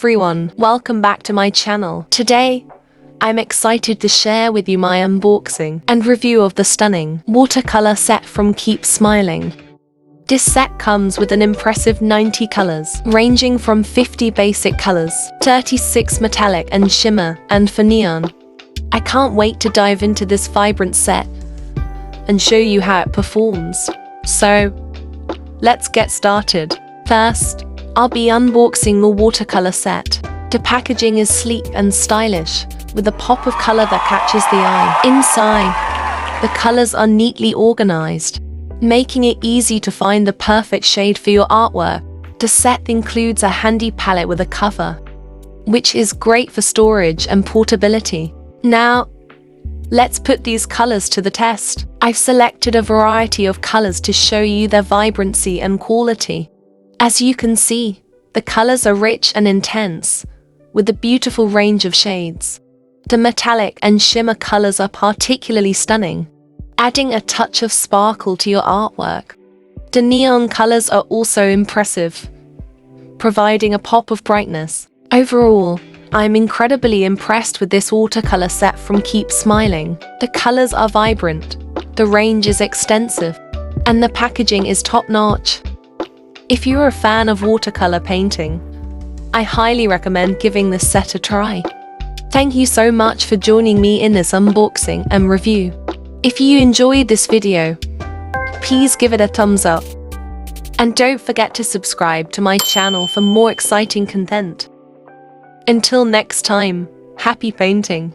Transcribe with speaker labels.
Speaker 1: everyone, welcome back to my channel. Today, I'm excited to share with you my unboxing and review of the stunning watercolor set from Keep Smiling. This set comes with an impressive 90 colors, ranging from 50 basic colors, 36 metallic and shimmer, and for neon. I can't wait to dive into this vibrant set and show you how it performs. So, let's get started. First, I'll be unboxing the watercolor set. The packaging is sleek and stylish, with a pop of color that catches the eye. Inside, the colors are neatly organized, making it easy to find the perfect shade for your artwork. The set includes a handy palette with a cover, which is great for storage and portability. Now, let's put these colors to the test. I've selected a variety of colors to show you their vibrancy and quality. As you can see, the colors are rich and intense, with a beautiful range of shades. The metallic and shimmer colors are particularly stunning, adding a touch of sparkle to your artwork. The neon colors are also impressive, providing a pop of brightness. Overall, I'm incredibly impressed with this watercolor set from Keep Smiling. The colors are vibrant, the range is extensive, and the packaging is top-notch. If you're a fan of watercolor painting, I highly recommend giving this set a try. Thank you so much for joining me in this unboxing and review. If you enjoyed this video, please give it a thumbs up. And don't forget to subscribe to my channel for more exciting content. Until next time, happy painting!